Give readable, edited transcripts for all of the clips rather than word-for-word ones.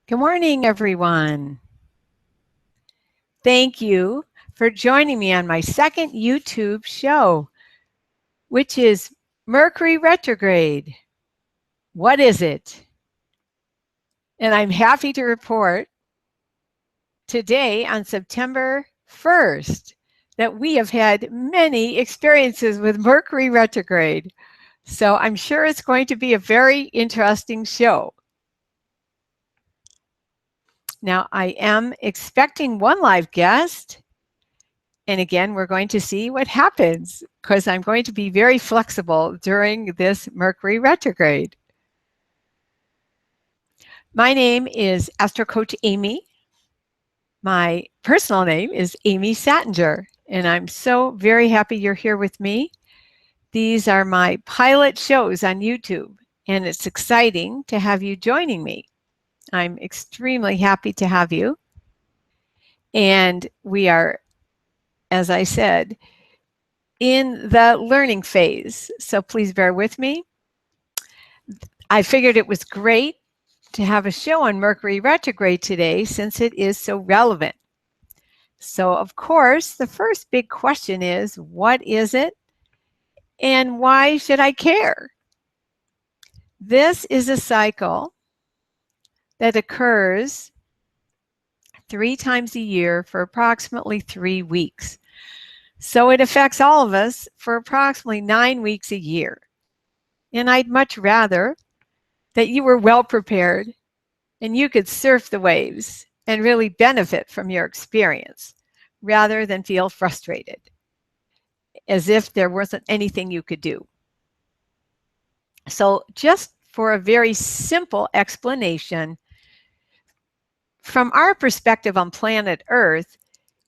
Good morning, everyone. Thank you for joining me on my second YouTube show, which is Mercury Retrograde. What is it? And I'm happy to report today on September 1st that we have had many experiences with Mercury Retrograde. So I'm sure it's going to be a very interesting show. Now, I am expecting one live guest. And again, we're going to see what happens because I'm going to be very flexible during this Mercury retrograde. My name is AstroCoachAmi. My personal name is Amy Sattinger, and I'm so very happy you're here with me. These are my pilot shows on YouTube, and it's exciting to have you joining me. I'm extremely happy to have you. And we are, as I said, in the learning phase. So please bear with me. I figured it was great to have a show on Mercury retrograde today since it is so relevant. So of course, the first big question is, what is it and why should I care? This is a cycle that occurs 3 times a year for approximately 3 weeks. So it affects all of us for approximately 9 weeks a year. And I'd much rather that you were well prepared and you could surf the waves and really benefit from your experience rather than feel frustrated as if there wasn't anything you could do. So just for a very simple explanation, from our perspective on planet Earth,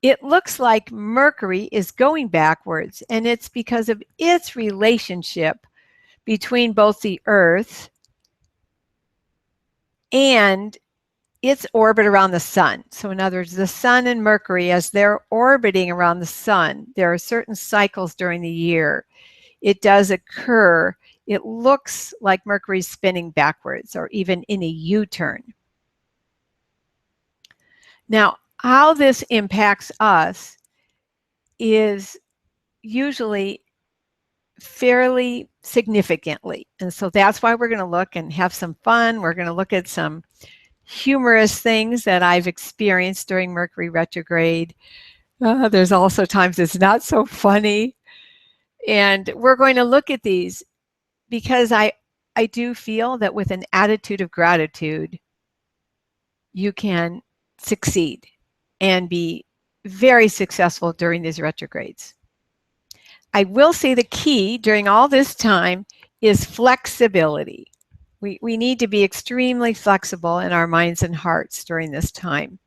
it looks like Mercury is going backwards, and it's because of its relationship between both the Earth and its orbit around the sun. So in other words, the sun and Mercury, as they're orbiting around the sun, there are certain cycles during the year. It does occur. It looks like Mercury's spinning backwards or even in a U-turn. Now, how this impacts us is usually fairly significantly. And so that's why we're going to look and have some fun. We're going to look at some humorous things that I've experienced during Mercury retrograde. There's also times it's not so funny. And we're going to look at these because I do feel that with an attitude of gratitude, you can succeed and be very successful during these retrogrades. I will say the key during all this time is flexibility. We need to be extremely flexible in our minds and hearts during this time.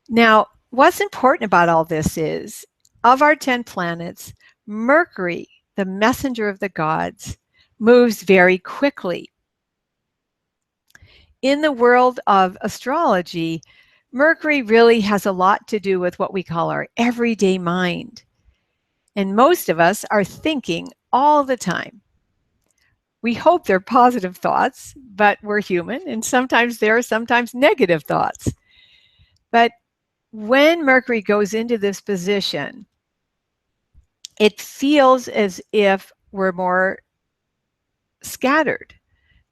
Now, what's important about all this is, of our 10 planets, Mercury, the messenger of the gods, moves very quickly. In the world of astrology, Mercury really has a lot to do with what we call our everyday mind. And most of us are thinking all the time. We hope they're positive thoughts, but we're human, and sometimes there are sometimes negative thoughts. But when Mercury goes into this position, it feels as if we're more scattered.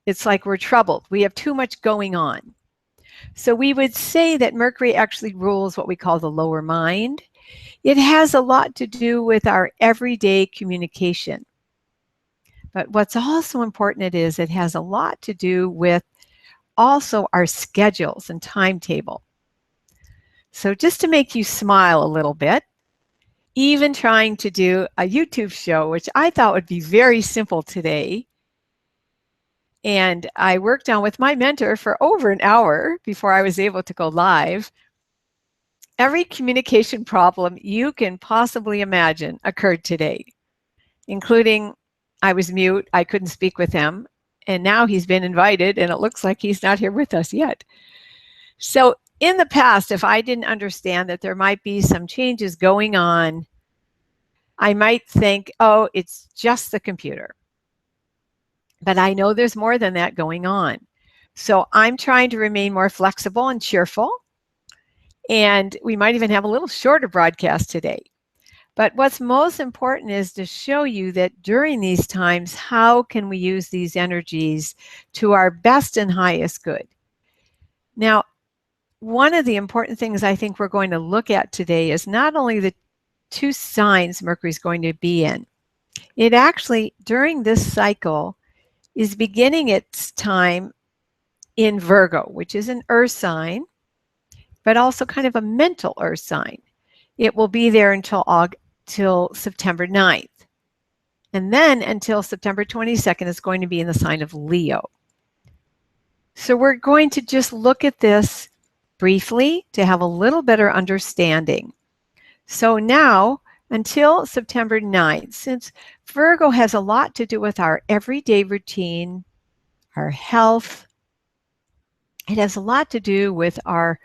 It's like we're troubled. We have too much going on. So we would say that Mercury actually rules what we call the lower mind. It has a lot to do with our everyday communication. But what's also important is it has a lot to do with also our schedules and timetable. So just to make you smile a little bit, even trying to do a YouTube show, which I thought would be very simple today, and I worked on with my mentor for over an hour before I was able to go live. Every communication problem you can possibly imagine occurred today, including I was mute, I couldn't speak with him, and now he's been invited, and it looks like he's not here with us yet. So in the past, if I didn't understand that there might be some changes going on, I might think, oh, it's just the computer. But I know there's more than that going on. So I'm trying to remain more flexible and cheerful. And we might even have a little shorter broadcast today. But what's most important is to show you that during these times, how can we use these energies to our best and highest good? Now, one of the important things I think we're going to look at today is not only the 2 signs Mercury is going to be in, it actually, during this cycle, is beginning its time in Virgo, which is an earth sign, but also kind of a mental earth sign. It will be there till September 9th. And then until September 22nd, it's going to be in the sign of Leo. So we're going to just look at this briefly to have a little better understanding. So now, until September 9th, since Virgo has a lot to do with our everyday routine, our health, it has a lot to do with our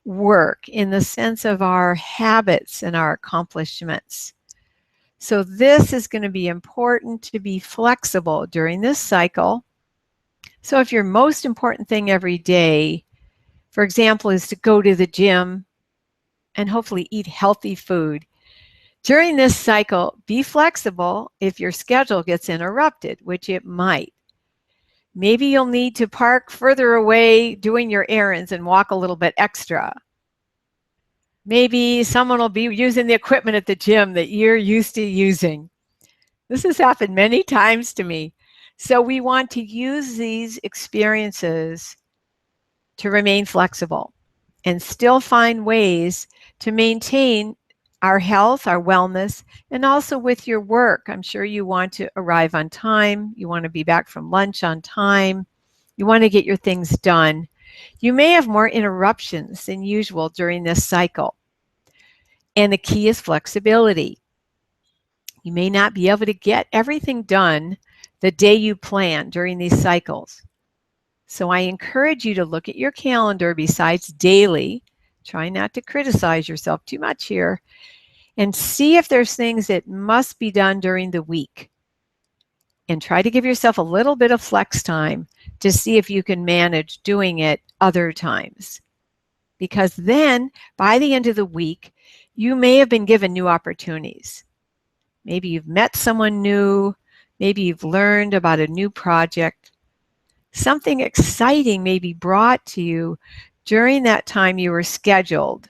work in the sense of our habits and our accomplishments. So this is going to be important to be flexible during this cycle. So if your most important thing every day, for example, is to go to the gym and hopefully eat healthy food, during this cycle, be flexible if your schedule gets interrupted, which it might. Maybe you'll need to park further away doing your errands and walk a little bit extra. Maybe someone will be using the equipment at the gym that you're used to using. This has happened many times to me. So we want to use these experiences to remain flexible and still find ways to maintain our health, our wellness, and also with your work. I'm sure you want to arrive on time. You want to be back from lunch on time. You want to get your things done. You may have more interruptions than usual during this cycle. And the key is flexibility. You may not be able to get everything done the day you plan during these cycles. So I encourage you to look at your calendar besides daily. Try not to criticize yourself too much here. And see if there's things that must be done during the week. And try to give yourself a little bit of flex time to see if you can manage doing it other times. Because then, by the end of the week, you may have been given new opportunities. Maybe you've met someone new. Maybe you've learned about a new project. Something exciting may be brought to you during that time you were scheduled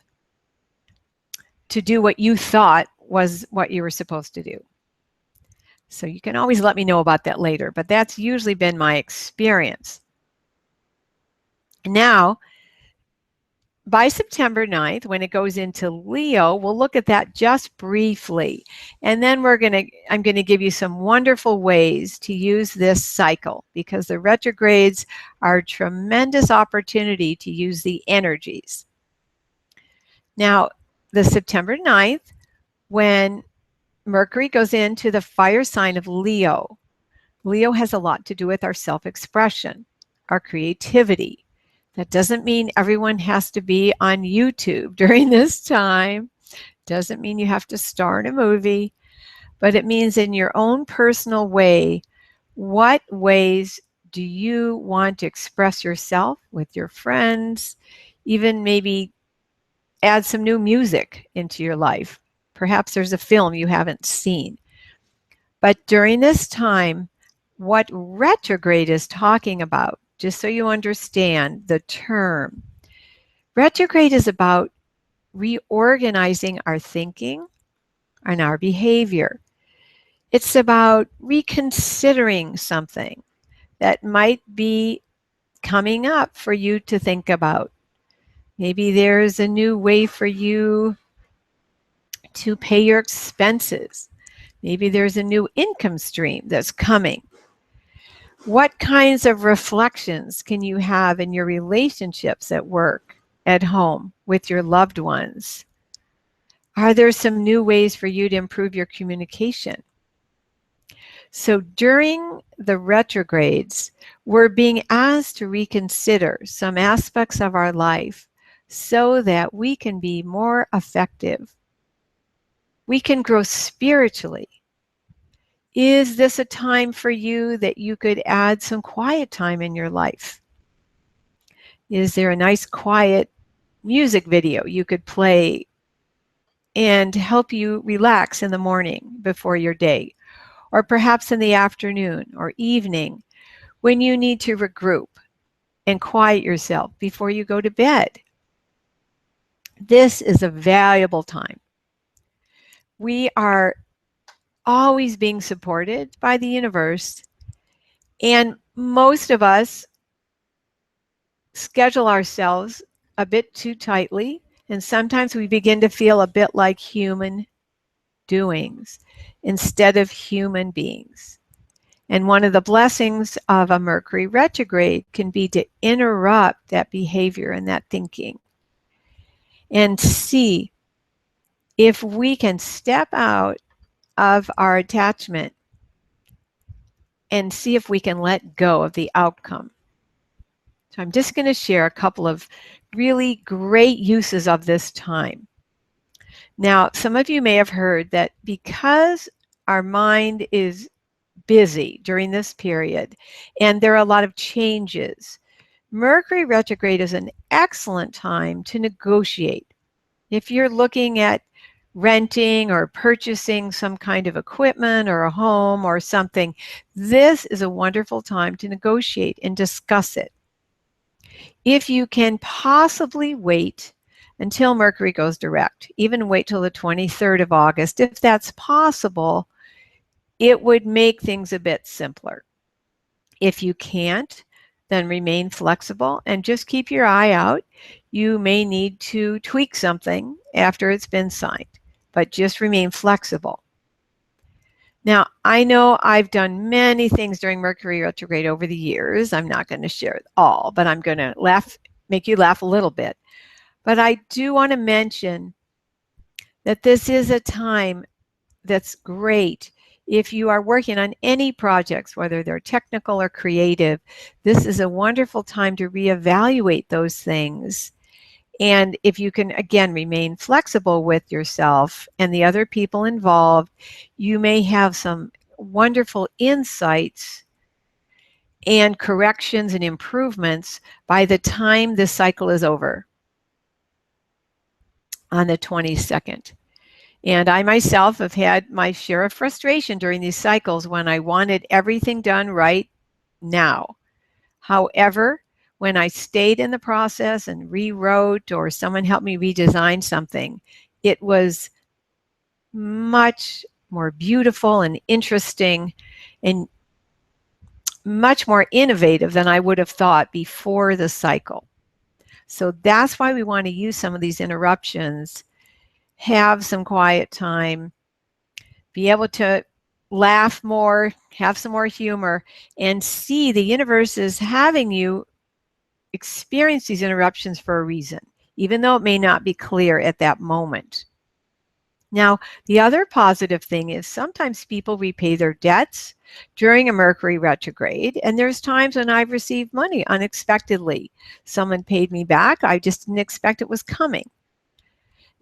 to do what you thought was what you were supposed to do. So you can always let me know about that later, but that's usually been my experience. Now, by September 9th, when it goes into Leo, we'll look at that just briefly. And then I'm going to give you some wonderful ways to use this cycle, because the retrogrades are a tremendous opportunity to use the energies. Now, the September 9th, when Mercury goes into the fire sign of Leo, Leo has a lot to do with our self-expression, our creativity. That doesn't mean everyone has to be on YouTube during this time. Doesn't mean you have to star in a movie, but it means in your own personal way, what ways do you want to express yourself with your friends, even maybe add some new music into your life. Perhaps there's a film you haven't seen. But during this time, what retrograde is talking about, just so you understand the term, retrograde is about reorganizing our thinking and our behavior. It's about reconsidering something that might be coming up for you to think about. Maybe there's a new way for you to pay your expenses. Maybe there's a new income stream that's coming. What kinds of reflections can you have in your relationships at work, at home, with your loved ones? Are there some new ways for you to improve your communication? So during the retrogrades, we're being asked to reconsider some aspects of our life so that we can be more effective. We can grow spiritually. Is this a time for you that you could add some quiet time in your life? Is there a nice quiet music video you could play and help you relax in the morning before your day, or perhaps in the afternoon or evening when you need to regroup and quiet yourself before you go to bed? This is a valuable time. We are always being supported by the universe, and most of us schedule ourselves a bit too tightly, and sometimes we begin to feel a bit like human doings instead of human beings. And one of the blessings of a Mercury retrograde can be to interrupt that behavior and that thinking and see if we can step out of our attachment and see if we can let go of the outcome. So I'm just going to share a couple of really great uses of this time. Now, some of you may have heard that because our mind is busy during this period and there are a lot of changes, Mercury retrograde is an excellent time to negotiate. If you're looking at renting or purchasing some kind of equipment or a home or something, this is a wonderful time to negotiate and discuss it. If you can possibly wait until Mercury goes direct, even wait till the 23rd of August, if that's possible, it would make things a bit simpler. If you can't, then remain flexible and just keep your eye out. You may need to tweak something after it's been signed, but just remain flexible. Now, I know I've done many things during Mercury retrograde over the years. I'm not going to share it all, but I'm going to make you laugh a little bit. But I do want to mention that this is a time that's great. If you are working on any projects, whether they're technical or creative, this is a wonderful time to reevaluate those things. And if you can, again, remain flexible with yourself and the other people involved, you may have some wonderful insights and corrections and improvements by the time this cycle is over on the 22nd. And I myself have had my share of frustration during these cycles when I wanted everything done right now. However, when I stayed in the process and rewrote or someone helped me redesign something, it was much more beautiful and interesting and much more innovative than I would have thought before the cycle. So that's why we want to use some of these interruptions, have some quiet time, be able to laugh more, have some more humor, and see the universe is having you experience these interruptions for a reason, even though it may not be clear at that moment. Now, the other positive thing is sometimes people repay their debts during a Mercury retrograde, and there's times when I've received money unexpectedly. Someone paid me back. I just didn't expect it was coming.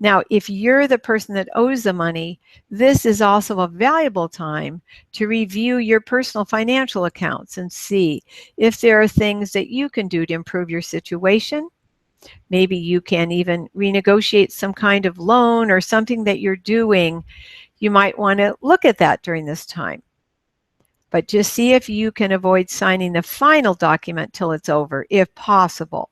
Now, if you're the person that owes the money, this is also a valuable time to review your personal financial accounts and see if there are things that you can do to improve your situation. Maybe you can even renegotiate some kind of loan or something that you're doing. You might want to look at that during this time. But just see if you can avoid signing the final document till it's over, if possible.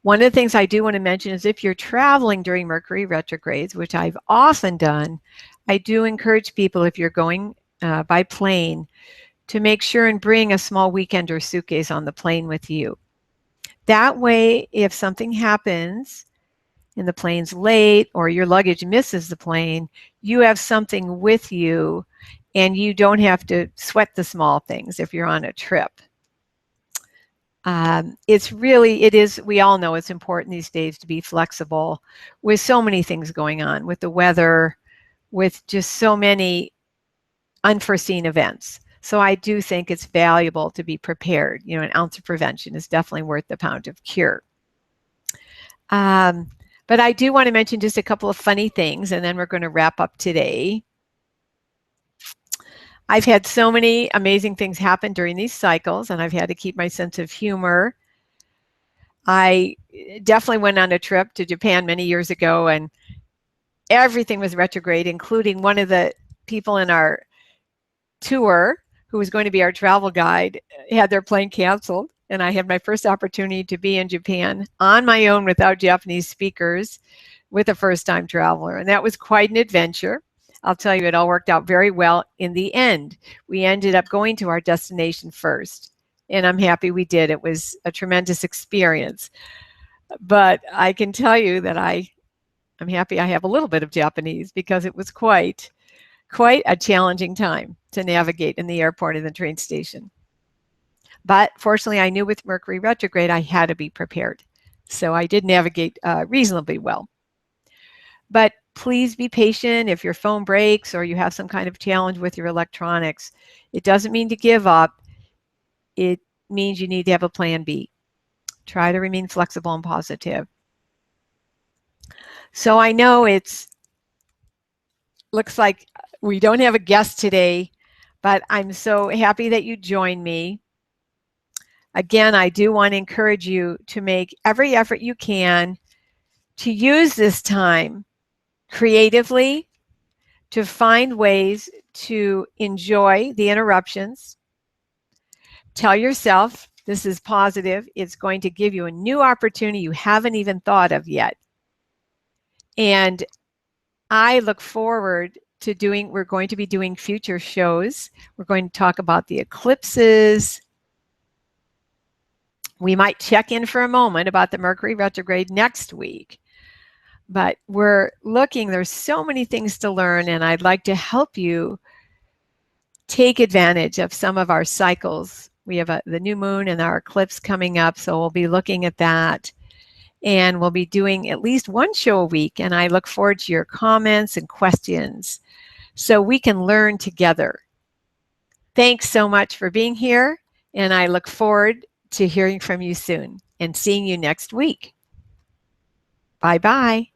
One of the things I do want to mention is if you're traveling during Mercury retrogrades, which I've often done, I do encourage people, if you're going by plane, to make sure and bring a small weekend or suitcase on the plane with you. That way, if something happens and the plane's late or your luggage misses the plane, you have something with you and you don't have to sweat the small things if you're on a trip. We all know it's important these days to be flexible with so many things going on, with the weather, with just so many unforeseen events. So I do think it's valuable to be prepared. You know, an ounce of prevention is definitely worth the pound of cure. But I do want to mention just a couple of funny things, and then we're going to wrap up today. I've had so many amazing things happen during these cycles, and I've had to keep my sense of humor I definitely went on a trip to Japan many years ago, and everything was retrograde, including one of the people in our tour who was going to be our travel guide had their plane canceled. And I had my first opportunity to be in Japan on my own without Japanese speakers with a first-time traveler. And that was quite an adventure. I'll tell you, it all worked out very well in the end. We ended up going to our destination first, and I'm happy we did. It was a tremendous experience. But I can tell you that I'm happy I have a little bit of Japanese, because it was quite a challenging time to navigate in the airport and the train station. But fortunately, I knew with Mercury retrograde, I had to be prepared. So I did navigate reasonably well. But please be patient. If your phone breaks or you have some kind of challenge with your electronics, it doesn't mean to give up. It means you need to have a plan B. Try to remain flexible and positive. So I know looks like we don't have a guest today, but I'm so happy that you joined me. Again, I do want to encourage you to make every effort you can to use this time creatively, to find ways to enjoy the interruptions. Tell yourself this is positive. It's going to give you a new opportunity you haven't even thought of yet. And I look forward to we're going to be doing future shows. We're going to talk about the eclipses. We might check in for a moment about the Mercury retrograde next week. But we're looking, there's so many things to learn, and I'd like to help you take advantage of some of our cycles. We have the new moon and our eclipse coming up, so we'll be looking at that. And we'll be doing at least one show a week, and I look forward to your comments and questions so we can learn together. Thanks so much for being here, and I look forward to hearing from you soon and seeing you next week. Bye-bye.